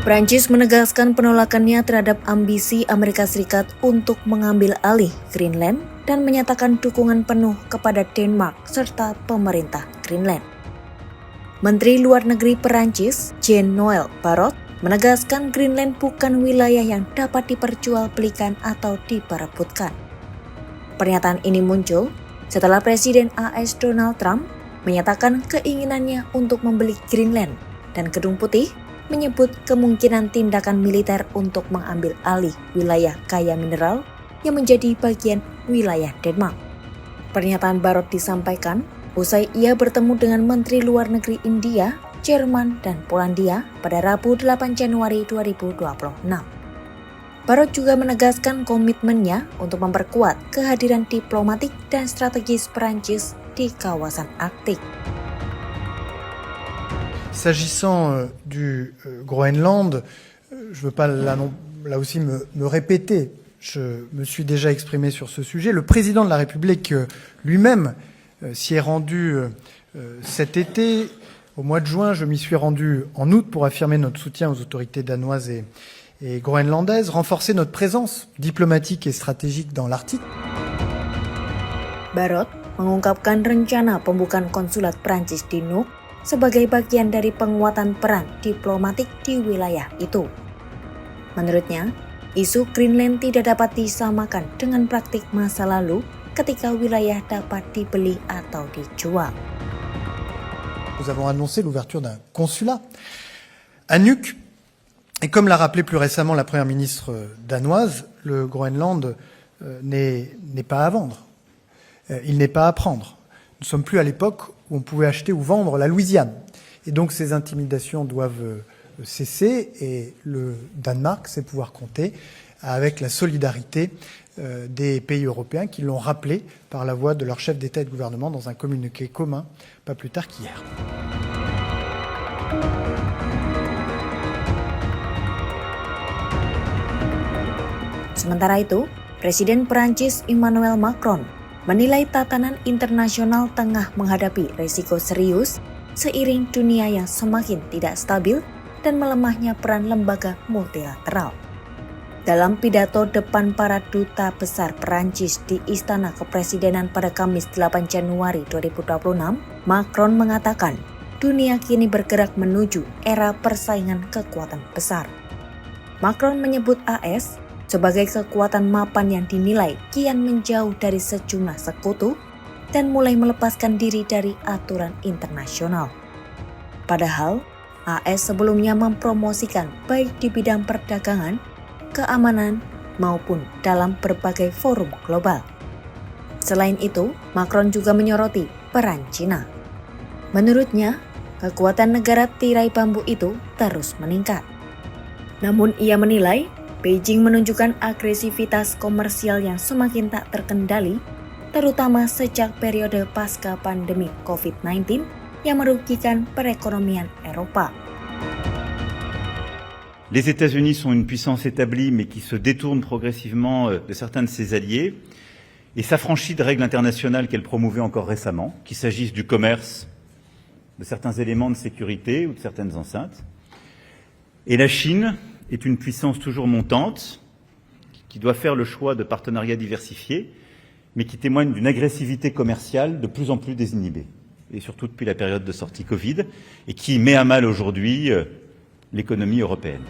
Prancis menegaskan penolakannya terhadap ambisi Amerika Serikat untuk mengambil alih Greenland dan menyatakan dukungan penuh kepada Denmark serta pemerintah Greenland. Menteri Luar Negeri Perancis, Jean-Noël Barrot, menegaskan Greenland bukan wilayah yang dapat diperjualbelikan atau diperebutkan. Pernyataan ini muncul setelah Presiden AS Donald Trump menyatakan keinginannya untuk membeli Greenland dan Gedung Putih menyebut kemungkinan tindakan militer untuk mengambil alih wilayah kaya mineral yang menjadi bagian wilayah Denmark. Pernyataan Barrot disampaikan usai ia bertemu dengan Menteri Luar Negeri India, Jerman, dan Polandia pada Rabu 8 Januari 2026. Barrot juga menegaskan komitmennya untuk memperkuat kehadiran diplomatik dan strategis Perancis di kawasan Arktik. S'agissant du Groenland, je ne veux pas là aussi me répéter, je me suis déjà exprimé sur ce sujet. Le président de la République lui-même s'y est rendu cet été. Au mois de juin, je m'y suis rendu en août pour affirmer notre soutien aux autorités danoises et groenlandaises, renforcer notre présence diplomatique et stratégique dans l'Arctique. Barrot mengungkapkan rencana pembukaan konsulat Prancis di Nuuk sebagai bagian dari penguatan peran diplomatik di wilayah itu. Menurutnya, isu Greenland tidak dapat disamakan dengan praktik masa lalu ketika wilayah dapat dibeli atau dijual. Nous avons annoncé l'ouverture d'un consulat à Nuuk. Et comme l'a rappelé plus récemment la première ministre danoise, le Groenland n'est pas à vendre. Il n'est pas à prendre. Nous ne sommes plus à l'époque où on pouvait acheter ou vendre la Louisiane. Et donc ces intimidations doivent cesser et le Danemark sait pouvoir compter avec la solidarité des pays européens qui l'ont rappelé par la voix de leur chef d'État et de gouvernement dans un communiqué commun pas plus tard qu'hier. Sementara itu, Presiden Perancis Emmanuel Macron menilai tatanan internasional tengah menghadapi risiko serius seiring dunia yang semakin tidak stabil dan melemahnya peran lembaga multilateral. Dalam pidato depan para duta besar Perancis di Istana Kepresidenan pada Kamis 8 Januari 2026, Macron mengatakan dunia kini bergerak menuju era persaingan kekuatan besar. Macron menyebut AS sebagai kekuatan mapan yang dinilai kian menjauh dari sejumlah sekutu dan mulai melepaskan diri dari aturan internasional. Padahal, AS sebelumnya mempromosikan baik di bidang perdagangan, keamanan, maupun dalam berbagai forum global. Selain itu, Macron juga menyoroti peran Cina. Menurutnya, kekuatan negara tirai bambu itu terus meningkat. Namun ia menilai Beijing menunjukkan agresivitas komersial yang semakin tak terkendali, terutama sejak periode pasca pandemi COVID-19 yang merugikan perekonomian Eropa. Les États-Unis sont une puissance établie mais qui se détourne progressivement de certains de ses alliés et s'affranchit de règles internationales qu'elle promouvait encore récemment, qu'il s'agisse du commerce, de certains éléments de sécurité ou de certaines enceintes. Et la Chine est une puissance toujours montante, qui doit faire le choix de partenariats diversifiés, mais qui témoigne d'une agressivité commerciale de plus en plus désinhibée, et surtout depuis la période de sortie Covid, et qui met à mal aujourd'hui l'économie européenne.